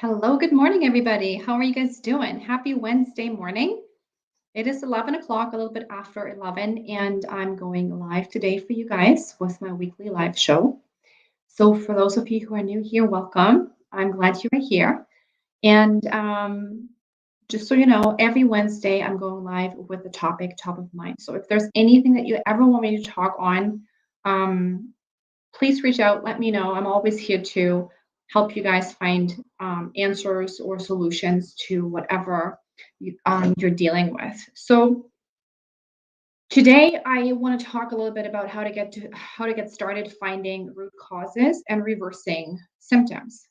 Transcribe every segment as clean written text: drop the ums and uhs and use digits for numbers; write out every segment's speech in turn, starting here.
Hello, good morning, everybody. How are you guys doing? Happy Wednesday morning. It is 11 o'clock, a little bit after 11, and I'm going live today for you guys with my weekly live show. So, for those of you who are new here, welcome. I'm glad you are here. And just so you know, every Wednesday I'm going live with the topic top of mind. So, if there's anything that you ever want me to talk on, um, please reach out. Let me know. I'm always here to help you guys find answers or solutions to whatever you're dealing with. So today I want to talk a little bit about how to get started finding root causes and reversing symptoms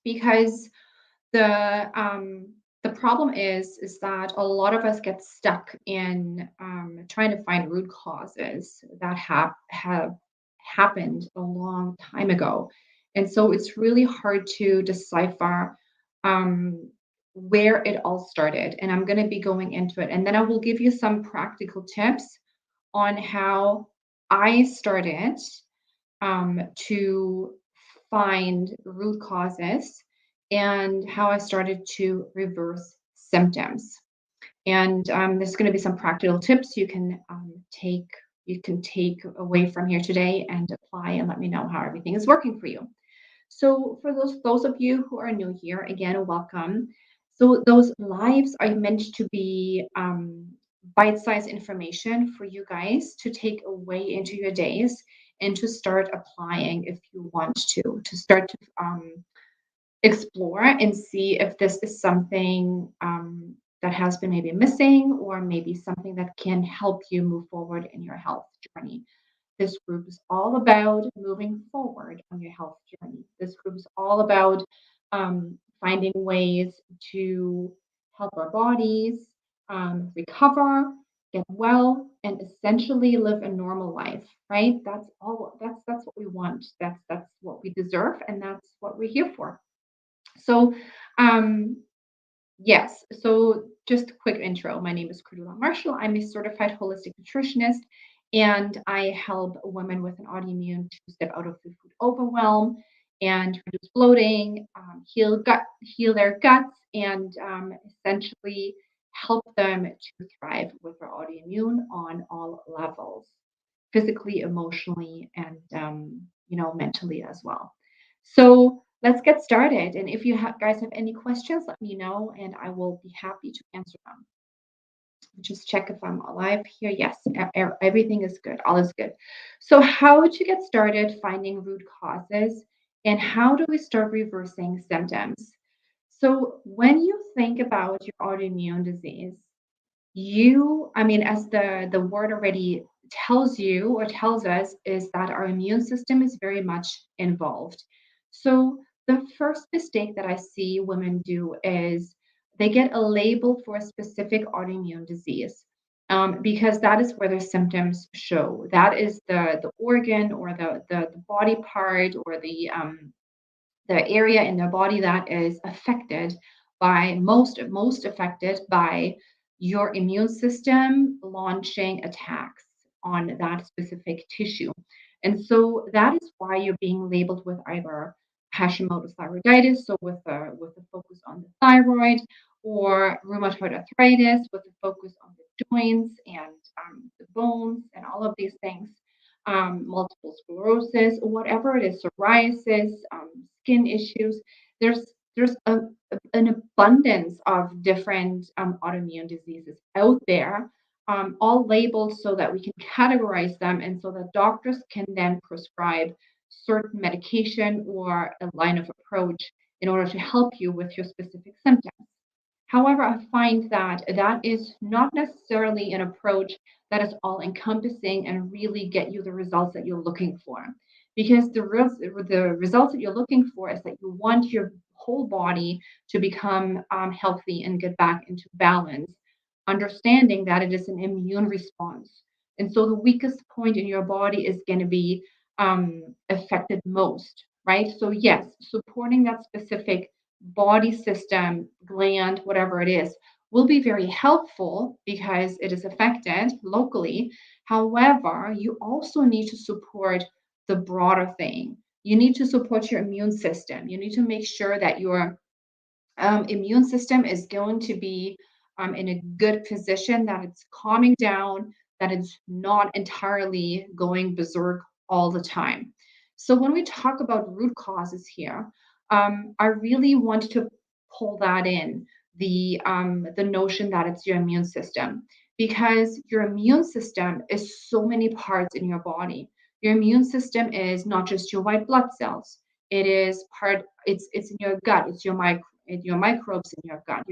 because the problem is that a lot of us get stuck in trying to find root causes that have happened a long time ago, and so it's really hard to decipher um, where it all started. And I'm going to be going into it, and then I will give you some practical tips on how I started to find root causes and how I started to reverse symptoms. And there's going to be some practical tips you can take away from here today and apply and let me know how everything is working for you. So for those of you who are new here, again, welcome. So those lives are meant to be bite-sized information for you guys to take away into your days and to start applying if you want to start to explore and see if this is something that has been maybe missing or maybe something that can help you move forward in your health journey. This group is all about moving forward on your health journey. This group is all about finding ways to help our bodies recover, get well, and essentially live a normal life. Right? That's all. That's what we want. That's what we deserve, and that's what we're here for. So, um, yes. So, just a quick intro. My name is Cordula Marshall. I'm a certified holistic nutritionist, and I help women with an autoimmune to step out of the food overwhelm and reduce bloating, heal their guts, and essentially help them to thrive with their autoimmune on all levels, physically, emotionally, and mentally as well. So let's get started. And if guys have any questions, let me know, and I will be happy to answer them. Just check if I'm alive here. Yes, everything is good. All is good. So, how to get started finding root causes, and how do we start reversing symptoms? So, when you think about your autoimmune disease, I mean, as the word already tells you or tells us, is that our immune system is very much involved. So the first mistake that I see women do is they get a label for a specific autoimmune disease, because that is where their symptoms show. That is the organ or the body part or the area in their body that is affected by most affected by your immune system launching attacks on that specific tissue. And so that is why you're being labeled with either Hashimoto's thyroiditis, so with the focus on the thyroid, or rheumatoid arthritis with the focus on the joints and the bones and all of these things, multiple sclerosis, whatever it is, psoriasis, skin issues. There's an abundance of different autoimmune diseases out there, all labeled so that we can categorize them and so that doctors can then prescribe certain medication or a line of approach in order to help you with your specific symptoms. However, I find that that is not necessarily an approach that is all encompassing and really get you the results that you're looking for. Because the results that you're looking for is that you want your whole body to become healthy and get back into balance, understanding that it is an immune response. And so the weakest point in your body is going to be affected most, right? So, yes, supporting that specific body system, gland, whatever it is, will be very helpful because it is affected locally. However, you also need to support the broader thing. You need to support your immune system. You need to make sure that your immune system is going to be in a good position, that it's calming down, that it's not entirely going berserk all the time. So when we talk about root causes here, I really want to pull that in the notion that it's your immune system, because your immune system is so many parts in your body. Your immune system is not just your white blood cells. It is part. It's in your gut. It's your microbes in your gut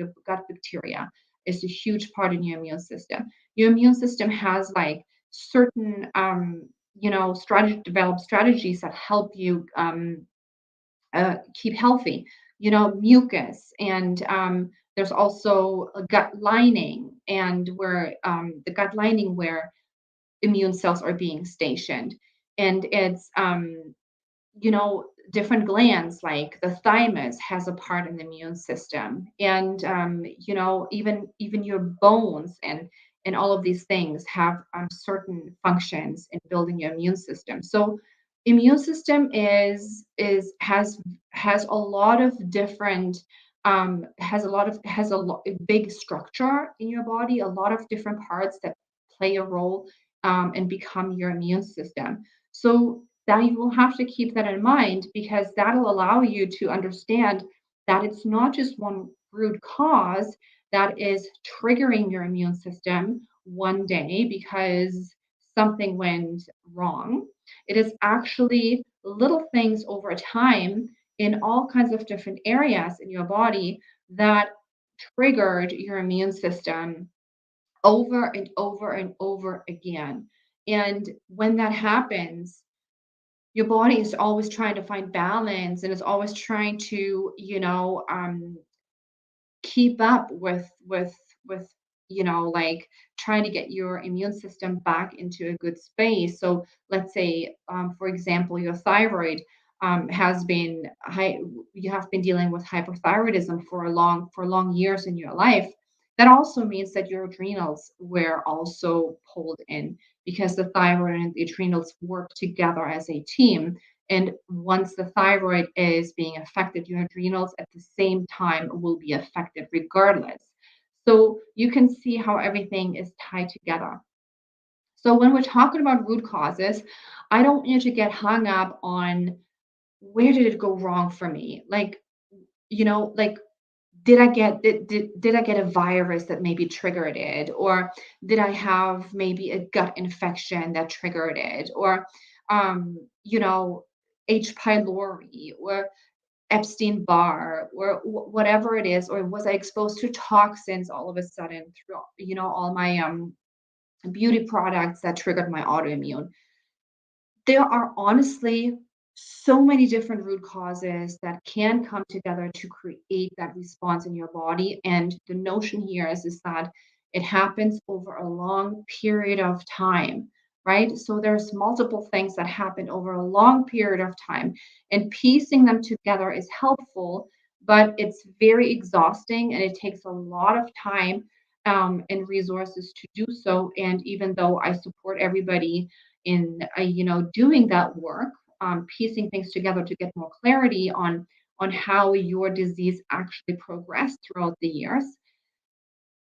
bacteria is a huge part in your immune system. Your immune system has like certain, develop strategies that help you keep healthy. Mucus, and there's also a gut lining, and where the gut lining where immune cells are being stationed, and it's different glands like the thymus has a part in the immune system, and even your bones and all of these things have certain functions in building your immune system. So immune system is has a lot of different a big structure in your body, a lot of different parts that play a role and become your immune system. So that you will have to keep that in mind, because that'll allow you to understand that it's not just one root cause that is triggering your immune system one day because something went wrong. It is actually little things over time in all kinds of different areas in your body that triggered your immune system over and over and over again. And when that happens, your body is always trying to find balance, and is always trying to, keep up with like trying to get your immune system back into a good space. So let's say, for example, your thyroid has been high you have been dealing with hyperthyroidism for long years in your life. That also means that your adrenals were also pulled in, because the thyroid and the adrenals work together as a team. And once the thyroid is being affected, your adrenals at the same time will be affected regardless. So you can see how everything is tied together. So when we're talking about root causes, I don't want you to get hung up on where did it go wrong for me? Like did I get a virus that maybe triggered it? Or did I have maybe a gut infection that triggered it? Or, um, you know, H. pylori or Epstein Barr or whatever it is? Or was I exposed to toxins all of a sudden through, all my beauty products that triggered my autoimmune? There are honestly so many different root causes that can come together to create that response in your body. And the notion here is that it happens over a long period of time, right? So there's multiple things that happen over a long period of time, and piecing them together is helpful, but it's very exhausting, and it takes a lot of time and resources to do so. And even though I support everybody in doing that work, piecing things together to get more clarity on how your disease actually progressed throughout the years,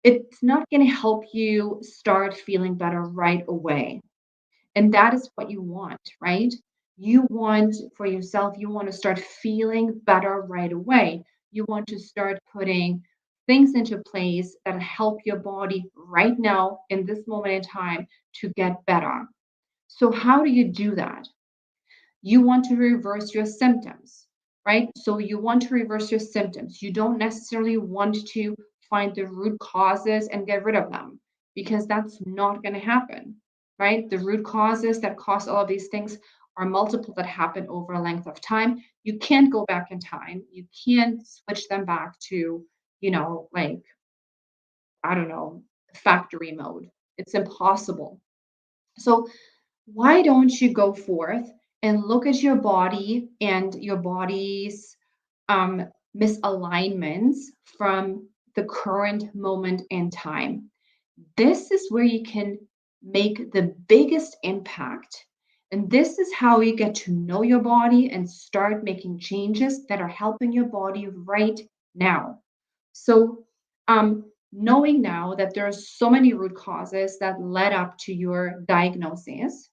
it's not going to help you start feeling better right away. And that is what you want, right? You want for yourself, you want to start feeling better right away. You want to start putting things into place that help your body right now in this moment in time to get better. So, how do you do that? You want to reverse your symptoms, right? So, you want to reverse your symptoms. You don't necessarily want to find the root causes and get rid of them, because that's not going to happen, right? The root causes that cause all of these things are multiple that happen over a length of time. You can't go back in time. You can't switch them back to, like, I don't know, factory mode. It's impossible. So, why don't you go forth and look at your body and your body's misalignments from the current moment in time? This is where you can make the biggest impact And this is how you get to know your body and start making changes that are helping your body right now. So, knowing now that there are so many root causes that led up to your diagnosis,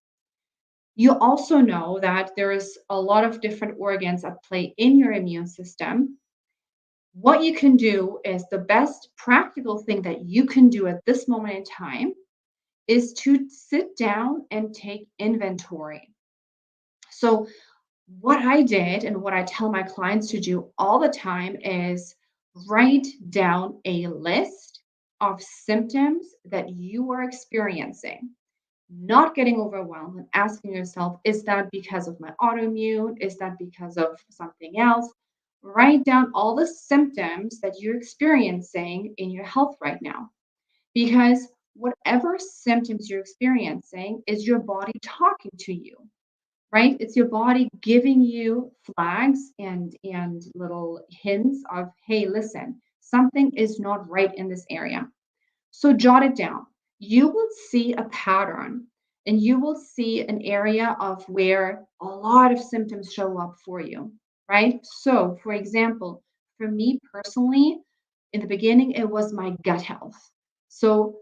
you also know that there is a lot of different organs at play in your immune system. What you can do is the best practical thing that you can do at this moment in time is to sit down and take inventory. So, what I did and what I tell my clients to do all the time is write down a list of symptoms that you are experiencing, not getting overwhelmed and asking yourself, is that because of my autoimmune? Is that because of something else? Write down all the symptoms that you're experiencing in your health right now. Because whatever symptoms you're experiencing is your body talking to you, right? It's your body giving you flags and little hints of, hey, listen, something is not right in this area. So jot it down. You will see a pattern and you will see an area of where a lot of symptoms show up for you, right? So, for example, for me personally, in the beginning, it was my gut health. So,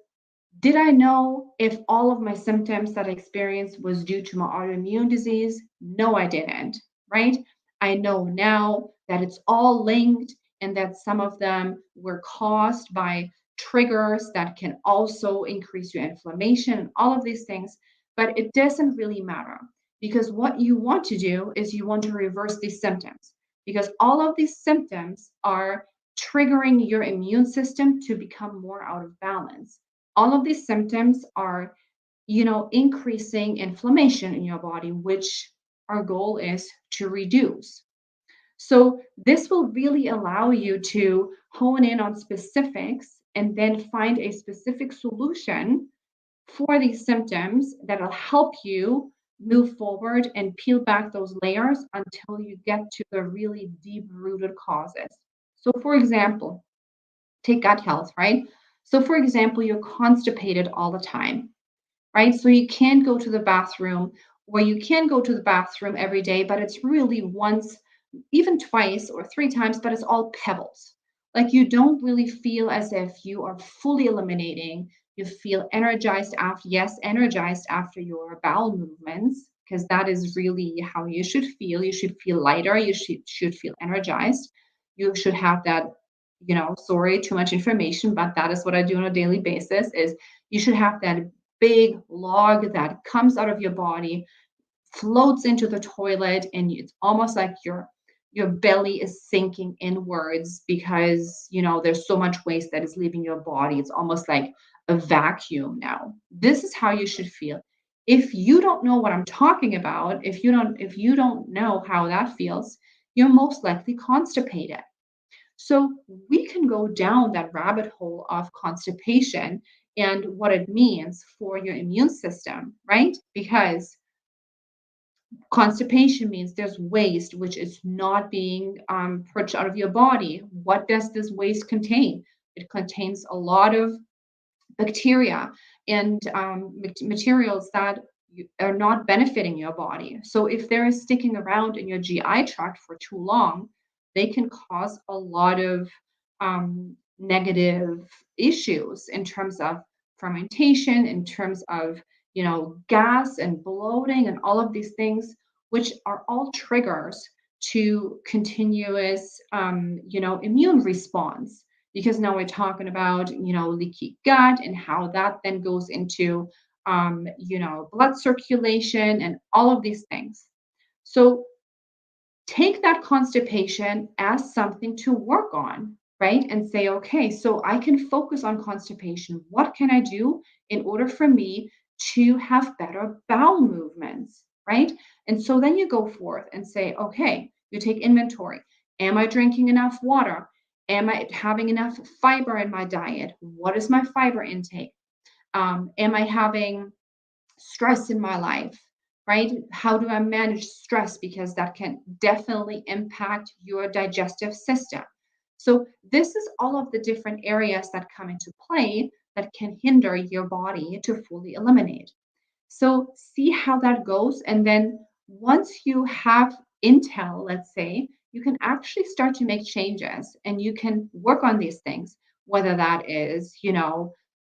did I know if all of my symptoms that I experienced was due to my autoimmune disease? No, I didn't, right? I know now that it's all linked and that some of them were caused by triggers that can also increase your inflammation and all of these things. But it doesn't really matter because what you want to do is you want to reverse these symptoms because all of these symptoms are triggering your immune system to become more out of balance. All of these symptoms are, increasing inflammation in your body, which our goal is to reduce. So this will really allow you to hone in on specifics and then find a specific solution for these symptoms that'll help you move forward and peel back those layers until you get to the really deep rooted causes. So for example, take gut health, right? So for example, you're constipated all the time, right? So you can't go to the bathroom, or you can go to the bathroom every day, but it's really once, even twice or three times, but it's all pebbles. Like you don't really feel as if you are fully eliminating. You feel energized after, yes, energized after your bowel movements, because that is really how you should feel. You should feel lighter. You should feel energized. You should have that, sorry, too much information, but that is what I do on a daily basis is you should have that big log that comes out of your body, floats into the toilet, and it's almost like your belly is sinking inwards because there's so much waste that is leaving your body. It's almost like a vacuum now. This is how you should feel. If you don't know what I'm talking about, if you don't know how that feels, you're most likely constipated. So we can go down that rabbit hole of constipation and what it means for your immune system, right? Because constipation means there's waste which is not being purged out of your body. What does this waste contain? It contains a lot of bacteria and materials that are not benefiting your body. So if they're sticking around in your GI tract for too long, they can cause a lot of negative issues in terms of fermentation, in terms of gas and bloating and all of these things, which are all triggers to continuous immune response, because now we're talking about leaky gut and how that then goes into blood circulation and all of these things. So take that constipation as something to work on, right? And say, okay, so I can focus on constipation. What can I do in order for me to have better bowel movements, right? And so then you go forth and say, okay, you take inventory. Am I drinking enough water? Am I having enough fiber in my diet? What is my fiber intake? Am I having stress in my life, right? How do I manage stress? Because that can definitely impact your digestive system. So, this is all of the different areas that come into play that can hinder your body to fully eliminate. So see how that goes. And then once you have intel, let's say, you can actually start to make changes and you can work on these things, whether that is,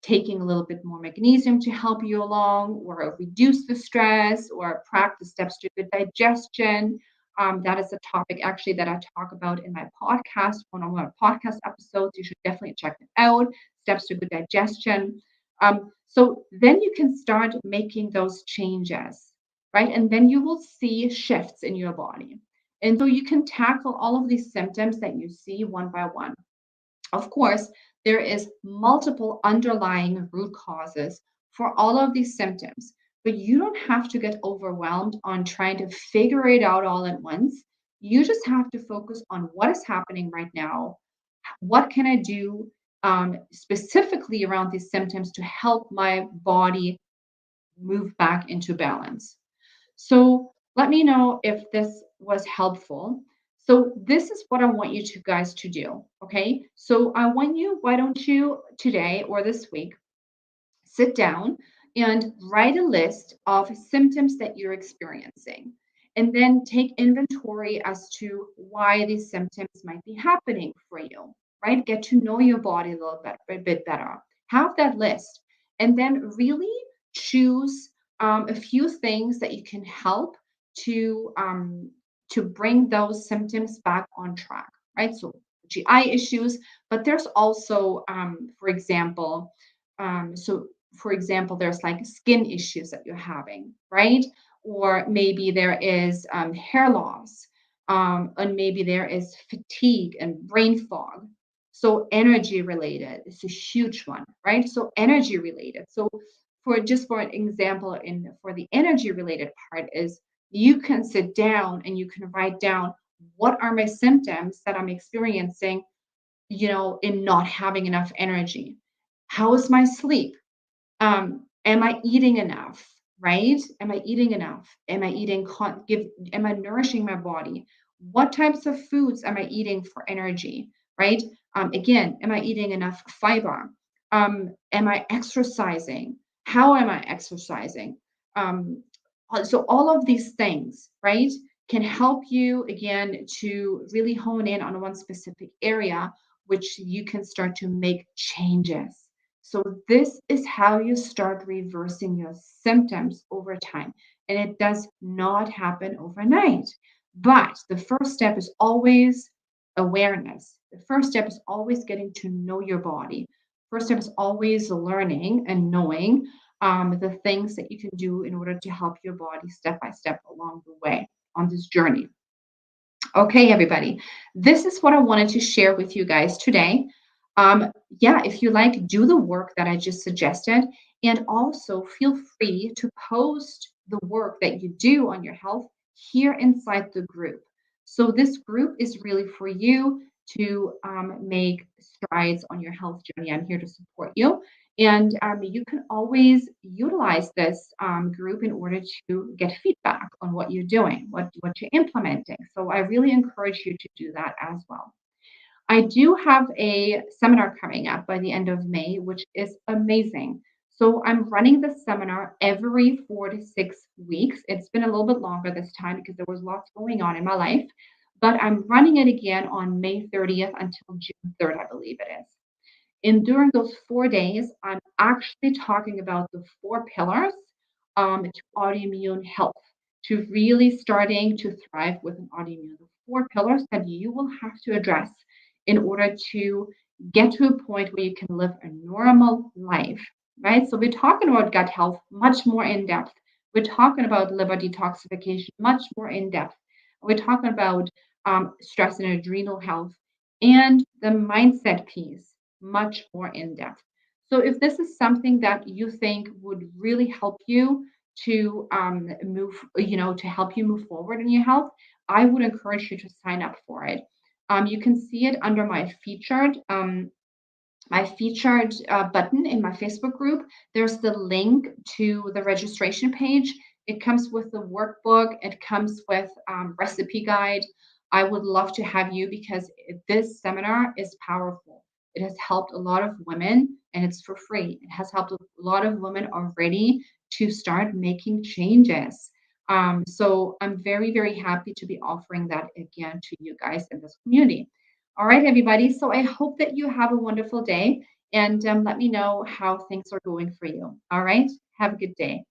taking a little bit more magnesium to help you along, or reduce the stress, or practice steps to good digestion. That is a topic actually that I talk about in my podcast, one of my podcast episodes. You should definitely check it out. Steps to good digestion. So then you can start making those changes, right? And then you will see shifts in your body. And so you can tackle all of these symptoms that you see one by one. Of course, there is multiple underlying root causes for all of these symptoms, but you don't have to get overwhelmed on trying to figure it out all at once. You just have to focus on what is happening right now. What can I do specifically around these symptoms to help my body move back into balance? So let me know if this was helpful. So this is what I want you to guys to do. Okay. So I want you, why don't you today or this week, sit down and write a list of symptoms that you're experiencing. And then take inventory as to why these symptoms might be happening for you, right? Get to know your body a little bit, a bit better. Have that list. And then really choose a few things that you can help to bring those symptoms back on track, right? So GI issues, but there's also, for example, there's like skin issues that you're having, right? Or maybe there is hair loss, and maybe there is fatigue and brain fog. So energy related is a huge one, right? So energy related. So for an example, in for the energy related part is you can sit down and you can write down what are my symptoms that I'm experiencing, in not having enough energy. How is my sleep? Am I eating enough? Right? Am I eating enough? Am I nourishing my body? What types of foods am I eating for energy? Right? Again, am I eating enough fiber? Am I exercising? How am I exercising? Um, so all of these things, right, can help you again to really hone in on one specific area, which you can start to make changes. So, this is how you start reversing your symptoms over time. And it does not happen overnight. But the first step is always awareness. The first step is always getting to know your body. First step is always learning and knowing the things that you can do in order to help your body step by step along the way on this journey. Okay, everybody, this is what I wanted to share with you guys today. Um, yeah, if you like, do the work that I just suggested, and also feel free to post the work that you do on your health here inside the group. So, this group is really for you to make strides on your health journey. I'm here to support you. And you can always utilize this group in order to get feedback on what you're doing, what you're implementing. So I really encourage you to do that as well. I do have a seminar coming up by the end of May, which is amazing. So I'm running the seminar every 4 to 6 weeks. It's been a little bit longer this time because there was lots going on in my life, but I'm running it again on May 30th until June 3rd, I believe it is. And during those 4 days, I'm actually talking about the four pillars to autoimmune health, to really starting to thrive with an autoimmune. The four pillars that you will have to address in order to get to a point where you can live a normal life, right? So we're talking about gut health much more in depth. We're talking about liver detoxification much more in depth. We're talking about stress and adrenal health and the mindset piece much more in depth. So if this is something that you think would really help you to to help you move forward in your health, I would encourage you to sign up for it. You can see it under my featured button in my Facebook group. There's the link to the registration page. It comes with the workbook. It comes with recipe guide. I would love to have you because this seminar is powerful. It has helped a lot of women and it's for free. It has helped a lot of women already to start making changes. So I'm very, very happy to be offering that again to you guys in this community. All right, everybody. So I hope that you have a wonderful day and let me know how things are going for you. All right. Have a good day.